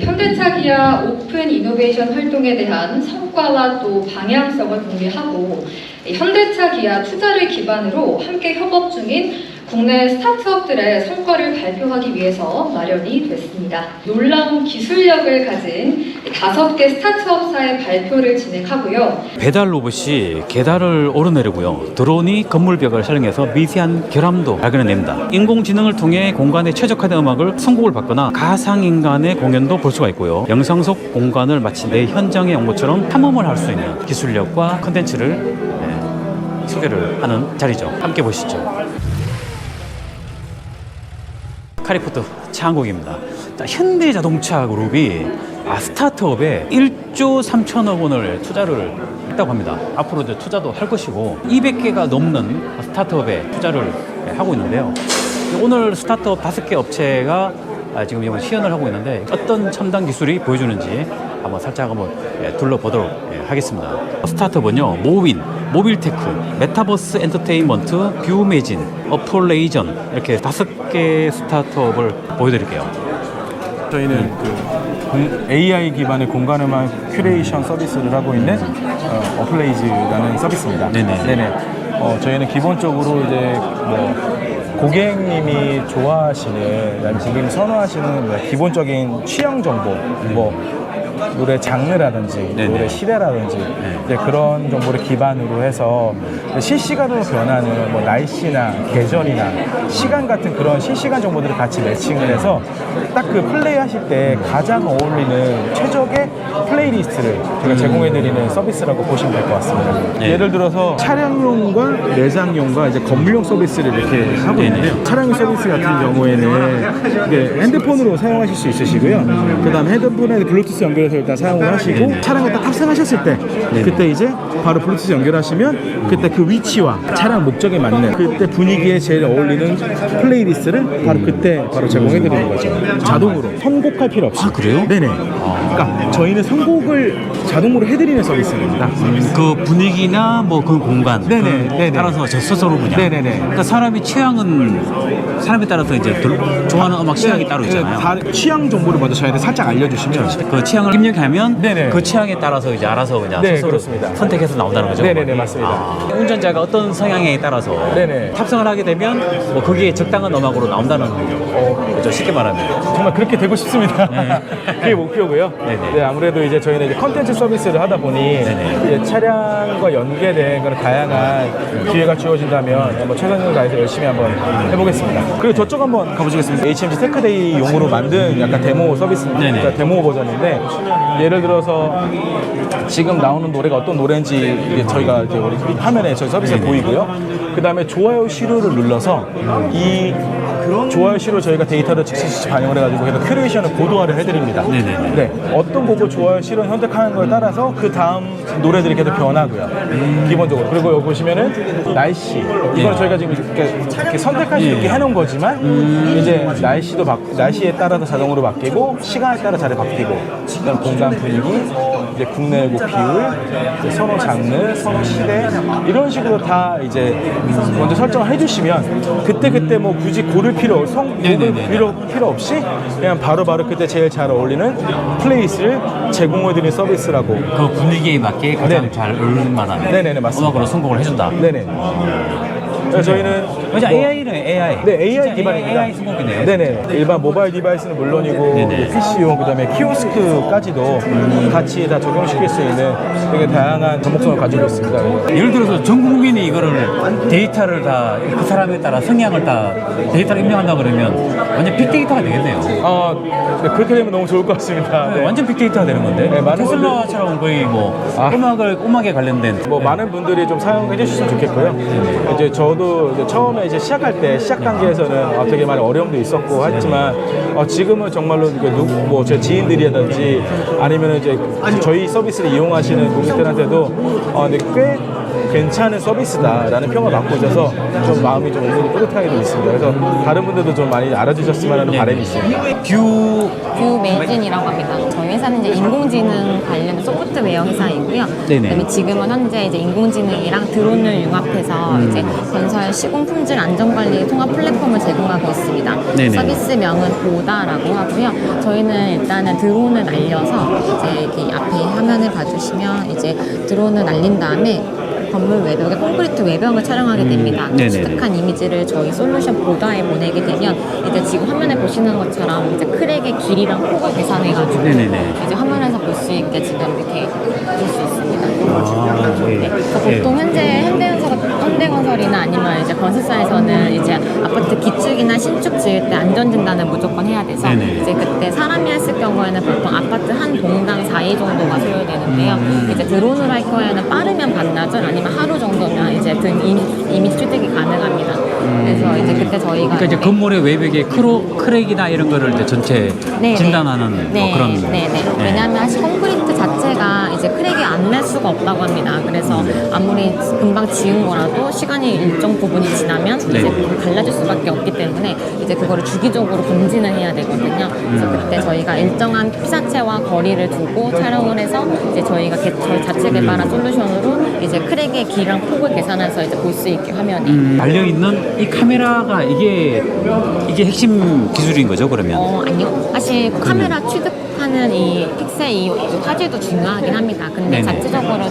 현대차 기아 오픈 이노베이션 활동에 대한 성과와 또 방향성을 공개하고 현대차 기아 투자를 기반으로 함께 협업 중인 국내 스타트업들의 성과를 발표하기 위해서 마련이 됐습니다. 놀라운 기술력을 가진 5개 스타트업사의 발표를 진행하고요. 배달 로봇이 계단을 오르내리고요. 드론이 건물벽을 촬영해서 미세한 결함도 발견해냅니다. 인공지능을 통해 공간에 최적화된 음악을 선곡을 받거나 가상인간의 공연도 볼 수가 있고요. 영상 속 공간을 마치 내 현장에 온 것처럼 탐험을 할 수 있는 기술력과 컨텐츠를 소개를 하는 자리죠. 함께 보시죠. 카리포트 차한국입니다. 현대자동차 그룹이 스타트업에 1조 3천억 원을 투자를 했다고 합니다. 앞으로 이제 투자도 할 것이고 200개가 넘는 스타트업에 투자를 하고 있는데요. 오늘 스타트업 5개 업체가 지금 이번 시연을 하고 있는데 어떤 첨단 기술이 보여주는지 한번 살짝 한번 둘러보도록 하겠습니다. 스타트업은요, 모윈, 모빌테크, 메타버스 엔터테인먼트, 뷰메진, 어플레이전 이렇게 5개 스타트업을 보여드릴게요. 저희는 AI 기반의 공간음악 큐레이션 서비스를 하고 있는 어플레이즈라는 서비스입니다. 네네. 저희는 기본적으로 이제 고객님이 좋아하시는, 고객님이 선호하시는 기본적인 취향 정보, 노래 장르라든지 노래 시대라든지 이제 그런 정보를 기반으로 해서 실시간으로 변하는 날씨나 계절이나 시간 같은 그런 실시간 정보들을 같이 매칭을 해서 딱 그 플레이 하실 때 가장 어울리는 최적의 플레이리스트를 제가 제공해드리는 서비스라고 보시면 될 것 같습니다. 예를 들어서 차량용과 내장용과 이제 건물용 서비스를 이렇게 하고 있는데요. 차량용 서비스 같은 경우에는 이게 핸드폰으로 사용하실 수 있으시고요. 그 다음에 핸드폰에 블루투스 연결해서 일단 사용을 하시고 차량에 딱 탑승하셨을 때 그때 이제 바로 블루투스 연결하시면 그때 그 위치와 차량 목적에 맞는 그때 분위기에 제일 어울리는 플레이리스트를 바로 그때 바로 제공해드리는 거죠. 자동으로 선곡할 필요 없이. 그래요? 네네. 그러니까 저희는 선곡을 자동으로 해드리는 서비스입니다. 그 분위기나 그 공간 네네. 따라서 저 스스로 그냥. 네네네. 그러니까 사람이 취향은 사람에 따라서 이제 좋아하는 음악 취향이 따로 있잖아요. 취향 정보를 먼저 저희한테 살짝 알려주시면 그 취향을 입력하면 네네. 그 취향에 따라서 이제 알아서 그냥 네, 스스로 그렇습니다. 선택해서 나온다는 거죠. 네네네, 맞습니다. 운전자가 어떤 성향에 따라서 네네. 탑승을 하게 되면 거기에 적당한 음악으로 나온다는 거죠. 쉽게 말하면. 정말 그렇게 되고 싶습니다. 그게 목표고요. 네네. 네, 아무래도 이제 저희는 이제 컨텐츠 서비스를 하다 보니 이제 차량과 연계된 그런 다양한 기회가 주어진다면 한번 최선을 다해서 열심히 한번 해보겠습니다. 그리고 저쪽 한번 가보시겠습니다. HMG 테크데이 용으로 만든 약간 데모 서비스입니다. 그러니까 데모 버전인데 예를 들어서 지금 나오는 노래가 어떤 노래인지 저희가 이제 우리 화면에 저희 서비스에 보이고요. 그 다음에 좋아요 시료를 눌러서 이 좋아요 시로 저희가 데이터를 즉시 반영을 해가지고 그래서 큐레이션을 고도화를 해드립니다. 네, 어떤 곡을 좋아요 시로 선택하는 거에 따라서 그 다음 노래들이 계속 변하고요. 기본적으로. 그리고 여기 보시면은 날씨. 이건 저희가 지금 이렇게 선택할 수 있게 해놓은 거지만 이제 날씨에 따라서 자동으로 바뀌고 시간에 따라 자리 바뀌고 그다음 공간 분위기, 이제 국내외국 비율, 이제 선호 장르, 선호 시대 이런 식으로 다 이제 먼저 설정을 해주시면 그때 굳이 고를 필요 없이 그냥 바로바로 그때 제일 잘 어울리는 플레이리스트를 제공해드리는 서비스라고. 그 분위기에 맞게 가장 잘 어울릴 만한 네네네, 맞습니다. 음악으로 선곡을 해준다. 네네. 그래서 저희는 AI는 AI. 네, AI 기반입니다. AI 선곡이네요. 네네. 일반 모바일 디바이스는 물론이고 PC용 그다음에 키오스크까지도 같이 다 적용시킬 수 있는 되게 다양한 접목성을 가지고 있습니다. 예를 들어서 전 국민이 이거를 데이터를 다 그 사람에 따라 성향을 다 데이터를 입력한다 그러면 완전 빅데이터가 되겠네요. 네, 그렇게 되면 너무 좋을 것 같습니다. 네. 완전 빅데이터가 되는 건데. 네, 많은 테슬라처럼 거의 음악에 관련된 많은 분들이 좀 사용해 주셨으면 좋겠고요. 이제 저도 이제 처음에 이제 시작 단계에서는 되게 많은 어려움도 있었고 했지만 지금은 정말로 제 지인들이라든지 아니면 이제 저희 서비스를 이용하시는 고객들한테도 꽤 괜찮은 서비스다라는 평을 받고 있어서 좀 마음이 좀 은근히 뿌듯하게도 있습니다. 그래서 다른 분들도 좀 많이 알아주셨으면 하는 바람이 있습니다. 뷰 메이진이라고 합니다. 저희 회사는 이제 인공지능 관련 소프트웨어 회사이고요. 네네. 그다음에 지금은 현재 이제 인공지능이랑 드론을 융합해서 이제 건설 시공 품질 안전관리 통합 플랫폼을 제공하고 있습니다. 네네. 서비스명은 보다라고 하고요. 저희는 일단은 드론을 날려서 이제 여기 앞에 화면을 봐주시면 이제 드론을 날린 다음에 건물 외벽에 콘크리트 외벽을 촬영하게 됩니다. 네네네. 취득한 이미지를 저희 솔루션 보다에 보내게 되면 이제 지금 화면에 보시는 것처럼 이제 크랙의 길이랑 폭을 계산해가지고 네네네. 이제 화면에서 볼 수 있게 지금 이렇게 볼 수 있습니다. 예. 네. 그래서 보통 현재 현대건설이나 아니면 이제 건설사에서는 이제 아파트 기축이나 신축 지을 때 안전 진단을 무조건 해야 돼서 네네. 이제 그때 사람이 했을 경우에는 보통 아파트 한 동당 4일 정도가 소요되는데요. 이제 드론을 할 거에는 빠르면 반나절 아니면 하루 정도면 이제 이미지 취득이 가능합니다. 그래서 이제 그때 저희가 그러니까 이제 건물의 외벽에 크랙이나 이런 거를 이제 전체 네, 진단하는 네. 뭐 그런. 네. 왜냐하면 사실 콘크리트 자체가 이제 크랙이 안 날 수가 없다고 합니다. 그래서 아무리 금방 지은 거라도 시간이 일정 부분이 지나면 네. 이제 갈라질 수밖에 없기 때문에 이제 그거를 주기적으로 검진을 해야 되거든요. 그래서 그때 저희가 일정한 피사체와 거리를 두고 촬영을 해서 이제 저희가 저희 자체 개발한 솔루션으로 이제 크랙의 길이랑 폭을 계산해서 이제 볼 수 있게 화면이 달려 있는 이 카메라가 이게 핵심 기술인 거죠, 그러면? 아니요. 사실 카메라 취득하는 이 픽셀 이 화질도 중요하긴 합니다. 근데 네네. 자체적으로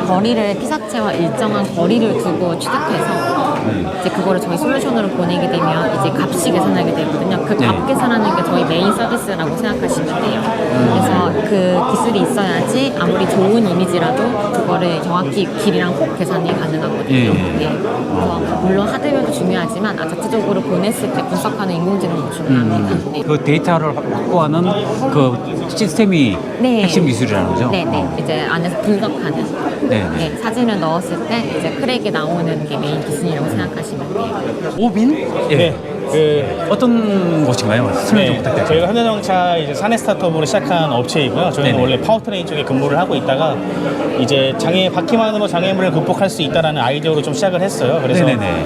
거리를 피사체와 일정한 거리를 두고 취득해서 이제 그거를 저희 솔루션으로 보내게 되면 이제 값이 계산하게 되거든요. 그 값 네. 계산하는 게 저희 메인 서비스라고 생각하시면 돼요. 그래서 그 기술이 있어야지 아무리 좋은 이미지라도 그거를 정확히 길이랑 폭 계산이 가능하거든요. 예. 네. 그래서 물론 하드웨어도 중요하지만 자체적으로 보냈을 때 분석하는 인공지능도 중요합니다. 네. 그 데이터를 확보하는 그 시스템이 네. 핵심 기술이라는 거죠? 네네. 이제 안에서 분석하는. 네. 네. 사진을 넣었을 때 이제 크랙이 나오는 게 메인 기술이라고 생각하시면 돼요. 오빈? 예. 네. 어떤 곳인가요? 설명 좀 부탁드립니다. 저희가 현대자동차 이제 사내 스타트업으로 시작한 업체이고요. 저희는 네네. 원래 파워트레인 쪽에 근무를 하고 있다가 이제 바퀴만으로 장애물을 극복할 수 있다라는 아이디어로 좀 시작을 했어요. 그래서 네네네.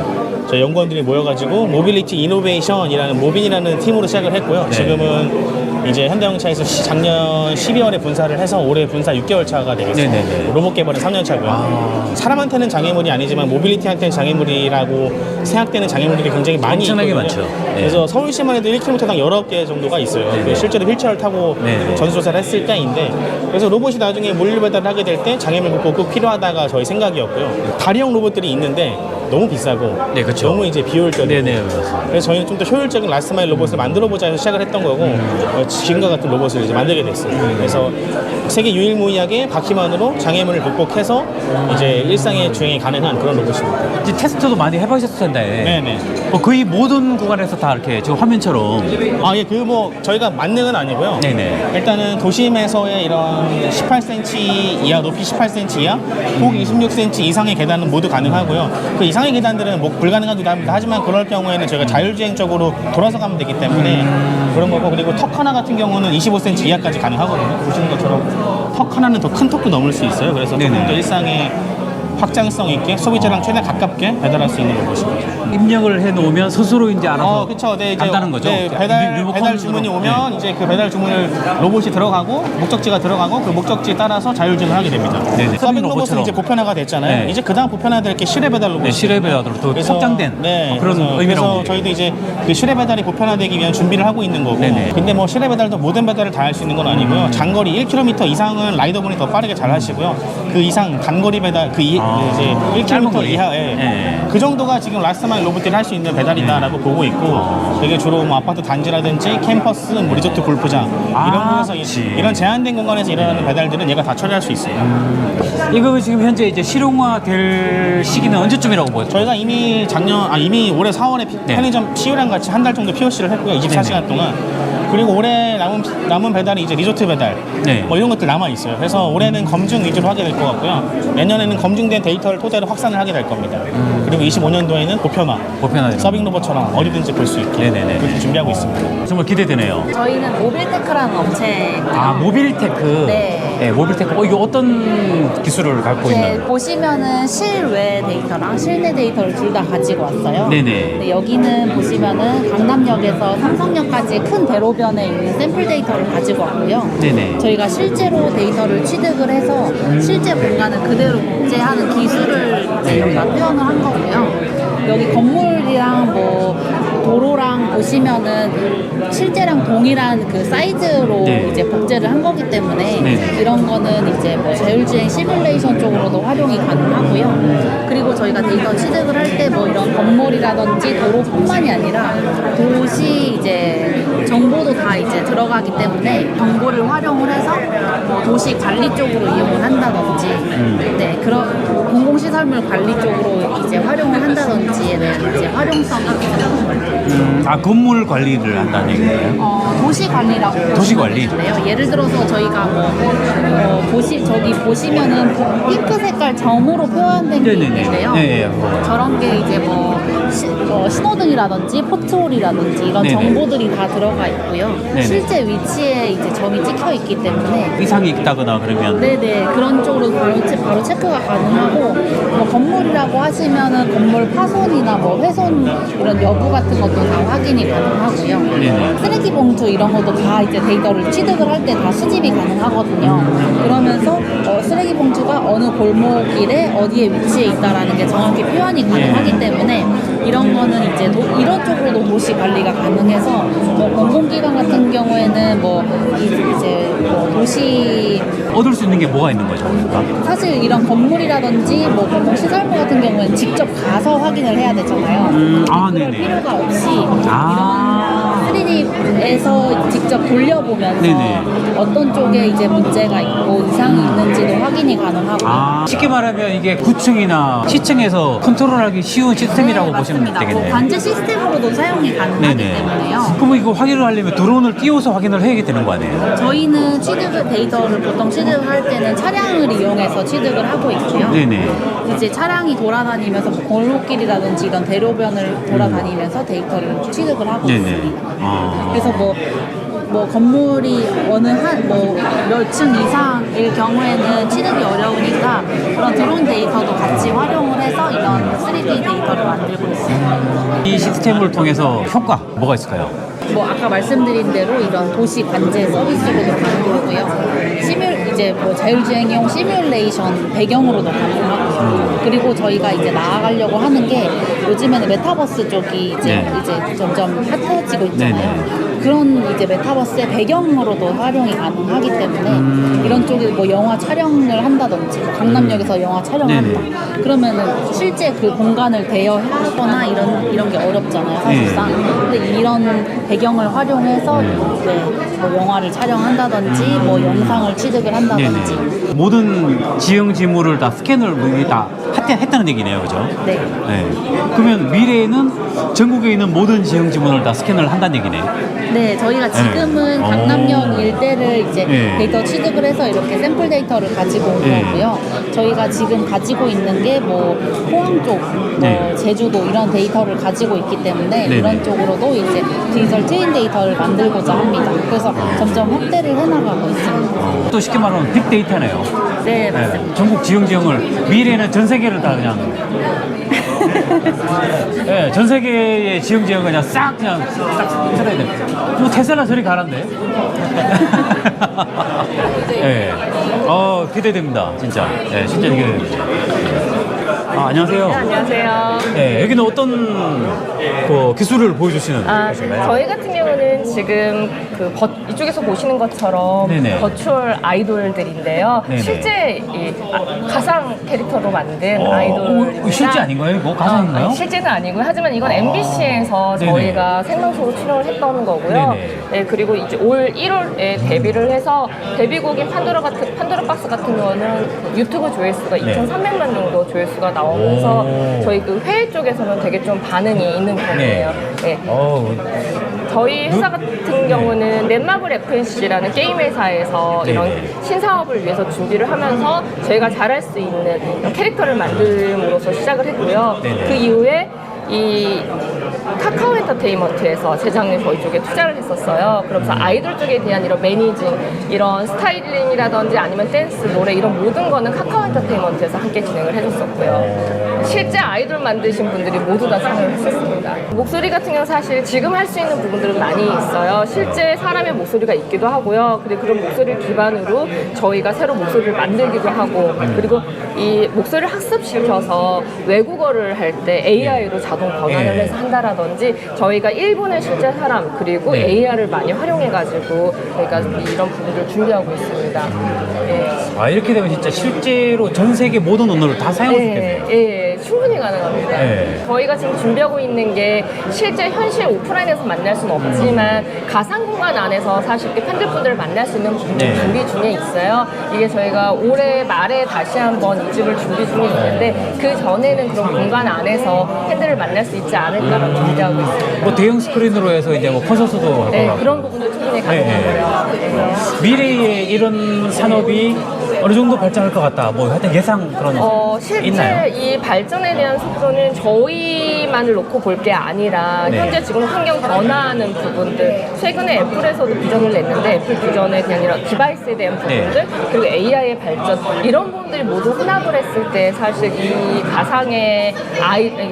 저희 연구원들이 모여가지고 모빌리티 이노베이션이라는 모빈이라는 팀으로 시작을 했고요. 네. 지금은 이제 현대자동차에서 작년 12월에 분사를 해서 올해 분사 6개월 차가 되겠습니다. 네네네. 로봇 개발은 3년 차고요. 사람한테는 장애물이 아니지만 모빌리티한테는 장애물이라고 생각되는 장애물들이 굉장히 많이 엄청나게 있거든요. 많죠. 네. 그래서 서울시만 해도 1km당 19개 정도가 있어요. 네네. 실제로 휠체어를 타고 네네. 전수조사를 했을 때인데 그래서 로봇이 나중에 물류 배달을 하게 될 때 장애물 극복 꼭 필요하다가 저희 생각이었고요. 다리형 로봇들이 있는데 너무 비싸고 네, 그쵸. 너무 이제 비효율적이고 네네, 그렇습니다. 그래서 저희는 좀 더 효율적인 라스트마일 로봇을 만들어보자 해서 시작을 했던 거고 지금과 같은 로봇을 이제 만들게 됐어요. 그래서 세계 유일무이하게 바퀴만으로 장애물을 극복해서 이제 일상의 주행이 가능한 그런 로봇입니다. 이제 테스트도 많이 해보셨을 텐데. 네네. 거의 모든 구간에서 다 이렇게 지금 화면처럼. 아, 예, 저희가 만능은 아니고요. 네네. 일단은 도심에서의 이런 18cm 이하, 높이 18cm 이하, 폭 26cm 이상의 계단은 모두 가능하고요. 그 이상의 계단들은 뭐 불가능하기도 합니다. 하지만 그럴 경우에는 저희가 자율주행적으로 돌아서 가면 되기 때문에 그런 거고, 그리고 턱 하나 같은 경우는 25cm 이하까지 가능하거든요. 보시는 것처럼 턱 하나는 더 큰 턱도 넘을 수 있어요. 그래서 조금 네네. 더 일상에 확장성 있게 소비자랑 최대한 가깝게 배달할 수 있는 로봇입니다. 입력을 해 놓으면 스스로 이제 알아서 그렇죠. 네, 이제 간다는 거죠. 네, 리모컨으로. 배달 주문이 오면 이제 그 배달 주문을 로봇이 들어가고 목적지가 들어가고 그 목적지에 따라서 자율주행을 하게 됩니다. 네네. 서빙 로봇은 로봇처럼. 이제 보편화가 됐잖아요. 네. 이제 그다음 보편화될 게 실외 배달 로봇. 네, 실외 배달로 더 확장된 네, 그런 그래서 의미라고. 저희도 이제 그 실외 배달이 보편화되기 위한 준비를 하고 있는 거고. 네네. 근데 뭐 실외 배달도 모든 배달을 다 할 수 있는 건 아니고요. 장거리 1km 이상은 라이더분이 더 빠르게 잘 하시고요. 그 이상 단거리 배달 이제 짧은 1km 거리. 이하에 네. 그 정도가 지금 라스트마일 로봇들이 할 수 있는 배달이다라고 보고 있고 되게 주로 뭐 아파트 단지라든지 캠퍼스, 뭐 리조트 골프장 이런 곳에서 그치. 이런 제한된 공간에서 일어나는 배달들은 얘가 다 처리할 수 있어요. 이거 지금 현재 이제 실용화 될 시기는 언제쯤이라고 보여요? 저희가 이미 이미 올해 4월에 편의점 CU랑 같이 한 달 정도 POC를 했고요. 24시간 동안. 그리고 올해 남은 배달이 이제 리조트 배달 네. 뭐 이런 것들 남아 있어요. 그래서 올해는 검증 위주로 하게 될 것 같고요. 내년에는 검증된 데이터를 토대로 확산을 하게 될 겁니다. 그리고 25년도에는 보편화 서빙 로봇처럼 어디든지 볼 수 있게 네네네. 그렇게 준비하고 있습니다. 정말 기대되네요. 저희는 모빌테크라는 업체. 아, 모빌테크. 네. 모빌테크. 이거 어떤 기술을 갖고 이제 있나요? 보시면은 실외 데이터랑 실내 데이터를 둘 다 가지고 왔어요. 네네. 근데 여기는 보시면은 강남역에서 삼성역까지 큰 대로변에 있는 샘플 데이터를 가지고 왔고요. 네네. 저희가 실제로 데이터를 취득을 해서 실제 공간을 그대로 복제하는 기술을 이제 여기다 표현을 한 거고요. 여기 건물이랑 뭐 도로랑 보시면은 실제랑 동일한 그 사이즈로 네. 이제 복제를 한 거기 때문에 네. 이런 거는 이제 뭐 자율주행 시뮬레이션 쪽으로도 활용이 가능하고요. 그리고 저희가 데이터 취득을 할 때 뭐 이런 건물이라든지 도로뿐만이 아니라 도시 이제 정보도 다 이제 들어가기 때문에 정보를 활용을 해서 뭐 도시 관리 쪽으로 이용을 한다든지 네 그런 공공시설물 관리 쪽으로 이제 활용을 한다든지에 대한 이제 활용성이 있습니다. 아, 건물 관리를 한다는 얘기예요? 도시 관리라고 도시 관리? 보시면 되는데요. 예를 들어서 저희가 저기 보시면은 핑크 색깔 점으로 표현된 게 네네네. 있는데요. 네, 저런 게 이제 신호등이라든지 포트홀이라든지 이런 네네. 정보들이 다 들어가 있고요. 네네. 실제 위치에 이제 점이 찍혀 있기 때문에 이상이 있다거나 그러면 네네 그런 쪽으로 바로 체크가 가능하고 뭐 건물이라고 하시면은 건물 파손이나 뭐 훼손 이런 여부 같은 것도 다 확인이 가능하고요. 네네. 쓰레기 봉투 이런 것도 다 이제 데이터를 취득을 할 때 다 수집이 가능하거든요. 그러면서 쓰레기 봉투가 어느 골목길에 어디에 위치해 있다라는 게 정확히 표현이 가능하기 때문에 이런 거는 이제 이런 쪽으로도 도시 관리가 가능해서 뭐 공공기관 같은 경우에는 뭐 이제 뭐 도시 얻을 수 있는 게 뭐가 있는 거죠? 그러니까? 사실 이런 건물이라든지 뭐 공공시설물 같은 경우에는 직접 가서 확인을 해야 되잖아요. 아, 그럴 네네. 필요가 없이 아. 이런 3D에서 직접 돌려보면서 네네. 어떤 쪽에 이제 문제가 있고 이상이 있는지도 확인이 가능하고 아, 쉽게 말하면 이게 구층이나 시층에서 컨트롤하기 쉬운 시스템이라고 보시면 맞습니다. 뭐 되겠네요. 관제 시스템으로도 사용이 가능하기 때문에요. 그러면 이거 확인을 하려면 드론을 띄워서 확인을 해야 되는 거 아니에요? 저희는 취득 데이터를 보통 취득을 할 때는 차량을 이용해서 취득을 하고 있고요. 네네. 이제 차량이 돌아다니면서 뭐 골목길이라든지 이런 대로변을 돌아다니면서 데이터를 취득을 하고 네네. 있습니다. 아. 그래서 뭐 건물이 어느 몇 층 이상일 경우에는 취득이 어려우니까 그런 드론 데이터도 같이 활용을 해서 이런 3D 데이터를 만들고 있습니다. 이 시스템을 통해서 효과 뭐가 있을까요? 뭐 아까 말씀드린 대로 이런 도시 관제 서비스로도 가능하고요. 이제 뭐 자율주행용 시뮬레이션 배경으로도 가능하고요. 그리고 저희가 이제 나아가려고 하는 게 요즘에는 메타버스 쪽이 이제 점점 핫해지고 있잖아요. 그런 이제 메타버스의 배경으로도 활용이 가능하기 때문에 이런 쪽에 뭐 영화 촬영을 한다든지 뭐 강남역에서 영화 촬영한다. 그러면은 실제 그 공간을 대여하거나 이런 게 어렵잖아요, 사실상. 근데 이런 배경을 활용해서 뭐 영화를 촬영한다든지 뭐 영상을 취득을 한다든지. 모든 지형 지물을 다 스캔을 다 했다는 얘기네요, 그죠? 네. 그러면 미래에는 전국에 있는 모든 지형 지물을 다 스캔을 한다는 얘기네요. 네, 저희가 지금은 네. 강남역 일대를 이제 네. 데이터 취득을 해서 이렇게 샘플 데이터를 가지고 온 네. 거고요. 저희가 지금 가지고 있는 게 뭐 포항 쪽, 뭐 네. 제주도 이런 데이터를 가지고 있기 때문에 네. 이런 쪽으로도 이제 디지털 트윈 데이터를 만들고자 합니다. 그래서 점점 확대를 해나가고 있습니다. 또 쉽게 말하면 빅데이터네요. 네, 맞습니다. 전국 지형을 미래에는 전 세계를 다 그냥 전 세계의 지형을 그냥 싹 틀어야 돼. 뭐 테슬라 저리 가란데. 기대됩니다, 진짜. 진짜 기대됩니다. 안녕하세요. 네, 안녕하세요. 여기는 어떤 기술을 보여주시는 곳인가요? 저희 같은 경우는 지금 이쪽에서 보시는 것처럼 네네. 버추얼 아이돌들인데요. 네네. 실제 가상 캐릭터로 만든 아이돌입니다. 실제 아닌가요? 이거 가상인가요? 실제는 아니고요. 하지만 이건 MBC에서 네네. 저희가 생방송으로 출연을 했던 거고요. 네네. 네, 그리고 이제 올 1월에 데뷔를 해서 데뷔곡인 판도라 박스 같은 경우는 유튜브 조회수가 2,300만 정도 조회수가 나오면서 저희 그 회의 쪽에서는 되게 좀 반응이 있는 편이에요. 네. 저희 회사 같은 경우는 넷마블 FNC라는 게임 회사에서 이런 신사업을 위해서 준비를 하면서 저희가 잘할 수 있는 이런 캐릭터를 만듦으로써 시작을 했고요. 그 이후에 이 카카오 엔터테인먼트에서 재작년에 저희 쪽에 투자를 했었어요. 그러면서 아이돌 쪽에 대한 이런 매니징, 이런 스타일링이라든지 아니면 댄스, 노래 이런 모든 거는 카카오 엔터테인먼트에서 함께 진행을 해줬었고요. 실제 아이돌 만드신 분들이 모두 다 참여를 했었습니다. 목소리 같은 경우는 사실 지금 할 수 있는 부분들은 많이 있어요. 실제 사람의 목소리가 있기도 하고요. 그리고 그런 목소리를 기반으로 저희가 새로 목소리를 만들기도 하고, 그리고 이 목소리를 학습시켜서 외국어를 할 때 AI로 자동 번안을 해서 한다라든지, 저희가 일본의 실제 사람 그리고 AI를 많이 활용해가지고 저희가 이런 부분을 준비하고 있습니다. 아, 이렇게 되면 진짜 실제로 전 세계 모든 언어를 다 사용할 수 있겠네요. 예, 충분히 가능합니다. 저희가 지금 준비하고 있는 게 실제 현실 오프라인에서 만날 수는 없지만 가상 공간 안에서 사실 팬들분들을 만날 수 있는 부분을 준비 중에 있어요. 이게 저희가 올해 말에 다시 한번 이집을 준비 중에 있는데, 그 전에는 그런 공간 안에서 팬들을 만날 수 있지 않을까라고 기대하고 있습니다. 뭐 대형 스크린으로 해서 이제 뭐 콘서트도 하고 그런 부분도 충분히 가능하고요. 미래에 이런 산업이 어느 정도 발전할 것 같다. 뭐 하여튼 예상 그런 실제 있나요? 이 발전에 대한 속도는 저희만을 놓고 볼 게 아니라 현재 지금 환경 변화하는 부분들, 최근에 애플에서도 비전을 냈는데 애플 비전에 대한 이런 디바이스에 대한 부분들, 그리고 AI의 발전, 이런 부분들이 모두 혼합을 했을 때 사실 이 가상의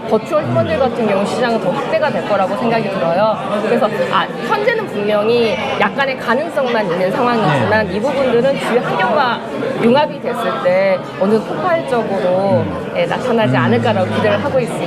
버추얼 휴먼들 같은 경우 시장은 더 확대가 될 거라고 생각이 들어요. 그래서 현재는 분명히 약간의 가능성만 있는 상황이지만 이 부분들은 주위 환경과 융합이 됐을 때 어느 폭발적으로 나타나지 않을까라고 기대를 하고 있습니다.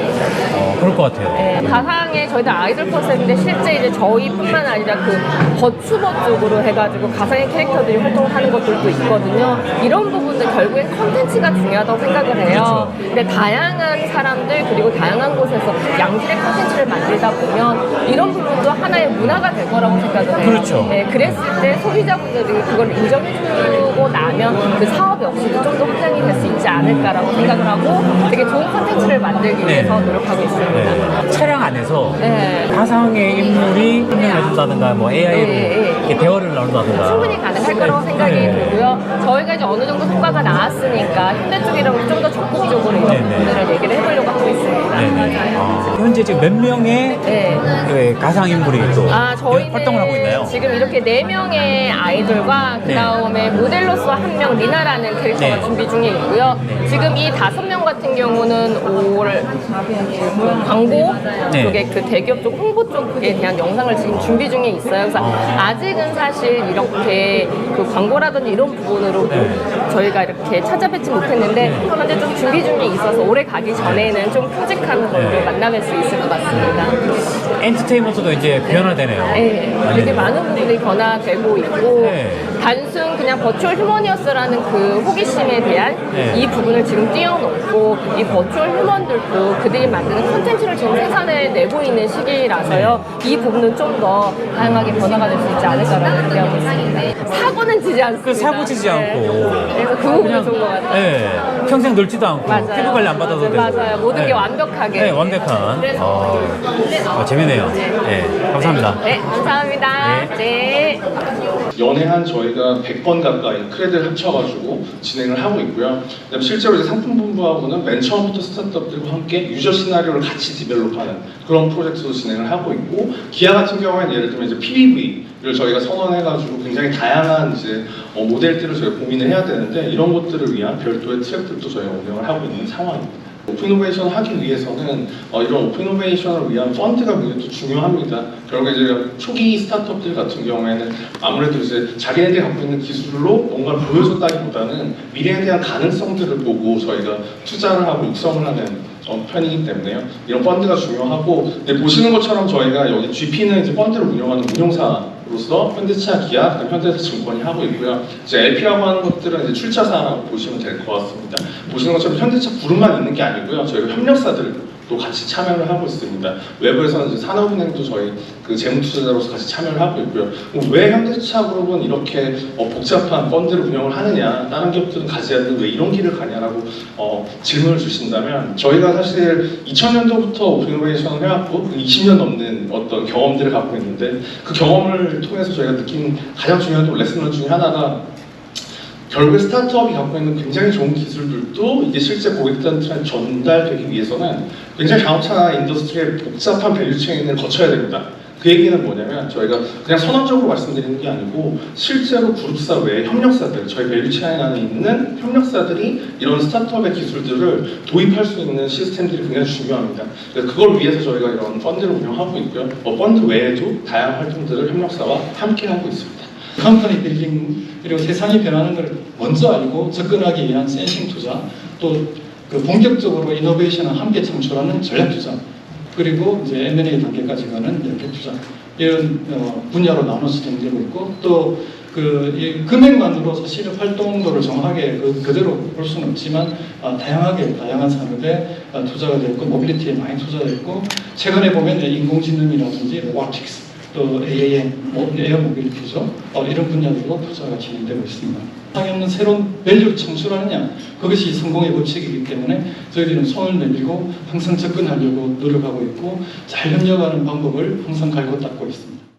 그럴 것 같아요. 가상의 저희도 아이돌 컨셉인데 실제 이제 저희뿐만 아니라 그 버추버 쪽으로 해가지고 가상의 캐릭터들이 활동하는 것들도 있거든요. 이런 부분들 결국엔 컨텐츠가 중요하다고 생각을 해요. 근데 다양한 사람들 그리고 다양한 곳에서 양질의 컨텐츠를 만들다 보면 이런 부분도 하나의 문화가 될 거라고 생각을 해요. 그렇죠. 그랬을 때 소비자분들이 그걸 인정해주고 나면 그 사업 역시도 좀 더 확장이 될 수 있지 않을까라고 생각을 하고 되게 좋은 컨텐츠를 만들기 위해서 노력하고 있습니다. 차량 안에서 가상의 인물이 설명해준다든가 뭐 AI로 이렇게 대화를 나눈다든가 충분히 가능할 거라고 생각이 들고요. 저희가 이제 어느 정도 성과가 나왔으니까 현대 쪽이랑 좀 더 적극적으로 이런 부분들을 얘기를 해보려고 하고 있습니다. 현재 지금 몇 명의 그 가상 인물이 또 저희는 활동을 하고 있나요? 지금 이렇게 4명의 아이돌과 그 다음에 모델로서 1명 리나라는 캐릭터가 준비 중에 있고요. 지금 이 5명 같은 경우는 올 광고 쪽에 그 대기업 쪽 홍보 쪽에 대한 영상을 지금 준비 중에 있어요. 그래서 아직은 사실 이렇게 그 광고라든지 이런 부분으로 저희가 이렇게 찾아뵙지 못했는데 현재 좀 준비 중에 있어서 올해 가기 전에는 좀 큼직한 걸로 만나뵐 수 있을 것 같습니다. 엔터테인먼트도 이제 변화되네요. 되게 많은 부분이 변화되고 있고 단순 그냥 버추얼 휴머니어스라는 그 호기심에 대한 이 부분을 지금 뛰어넘고 이 버추얼 휴먼들도 그들이 만드는 콘텐츠를 지금 생산해내고 있는 시기라서요. 이 부분은 좀 더 다양하게 변화가 될 수 있지 않을까라고 기대하고 있습니다. 사고는 치지 않습니다. 사고 치지 않고 그래서 그 부분이 좋은 것 같아요. 평생 늙지도 않고 맞아요. 피부 관리 안 받아도 되고 맞아요. 모든 게 완벽하게. 완벽한 재미네요. 감사합니다. 네, 감사합니다. 네. 연애 저희가 100번 가까이 크레드를 합쳐가지고 진행을 하고 있고요. 그다음에 실제로 이제 상품본부하고는 맨 처음부터 스타트업들과 함께 유저 시나리오를 같이 디벨롭하는 그런 프로젝트도 진행을 하고 있고, 기아 같은 경우에는 예를 들면 이제 PBV를 저희가 선언해가지고 굉장히 다양한 이제 모델들을 저희가 고민을 해야 되는데, 이런 것들을 위한 별도의 트랙들도 저희가 운영을 하고 있는 상황입니다. 오픈이노베이션을 하기 위해서는 이런 오픈이노베이션을 위한 펀드가 굉장히 또 중요합니다. 결국에 이제 초기 스타트업들 같은 경우에는 아무래도 이제 자기네들이 갖고 있는 기술로 뭔가를 보여줬다기보다는 미래에 대한 가능성들을 보고 저희가 투자를 하고 육성을 하는 편이기 때문에요. 이런 펀드가 중요하고, 보시는 것처럼 저희가 여기 GP는 이제 펀드를 운영하는 운용사로서 현대차 기아, 그다음 현대차증권이 하고 있고요. 이제 LP라고 하는 것들은 이제 출자사라고 보시면 될 것 같습니다. 보시는 것처럼 현대차 그룹만 있는 게 아니고요. 저희가 협력사들도 같이 참여를 하고 있습니다. 외부에서는 이제 산업은행도 저희 그 재무투자자로서 같이 참여를 하고 있고요. 왜 현대차 그룹은 이렇게 복잡한 펀드를 운영을 하느냐, 다른 기업들은 가지 않는 왜 이런 길을 가냐라고 질문을 주신다면, 저희가 사실 2000년도부터 오픈이노베이션을 해왔고 20년 넘는 있는 어떤 경험들을 갖고 있는데 그 경험을 통해서 저희가 느낀 가장 중요한 레슨 중에 하나가 결국에 스타트업이 갖고 있는 굉장히 좋은 기술들도 이게 실제 고객들한테 전달되기 위해서는 굉장히 자동차 인더스트리의 복잡한 밸류체인을 거쳐야 됩니다. 그 얘기는 뭐냐면 저희가 그냥 선언적으로 말씀드리는 게 아니고 실제로 그룹사 외에 협력사들, 저희 밸류체인 안에 있는 협력사들이 이런 스타트업의 기술들을 도입할 수 있는 시스템들이 굉장히 중요합니다. 그래서 그걸 위해서 저희가 이런 펀드를 운영하고 있고요. 펀드 외에도 다양한 활동들을 협력사와 함께 하고 있습니다. 컴퍼니 빌딩 그리고 세상이 변하는 걸 먼저 알고 접근하기 위한 센싱 투자, 또 그 본격적으로 이노베이션을 함께 창출하는 전략 투자, 그리고 이제 M&A 단계까지 가는 연계 투자 이런 분야로 나눠서 진행되고 있고 또 그 금액만으로 사실 활동도를 정확하게 그대로 볼 수는 없지만 다양한 산업에 투자가 되고 모빌리티에 많이 투자됐고 최근에 보면 인공지능이라든지 로보틱스 또 AAM, 에어 모빌리티죠. 이런 분야들도 투자가 진행되고 있습니다. 세상에 없는 새로운 밸류를 창출하느냐, 그것이 성공의 법칙이기 때문에 저희들은 손을 내밀고 항상 접근하려고 노력하고 있고 잘 협력하는 방법을 항상 갈고 닦고 있습니다.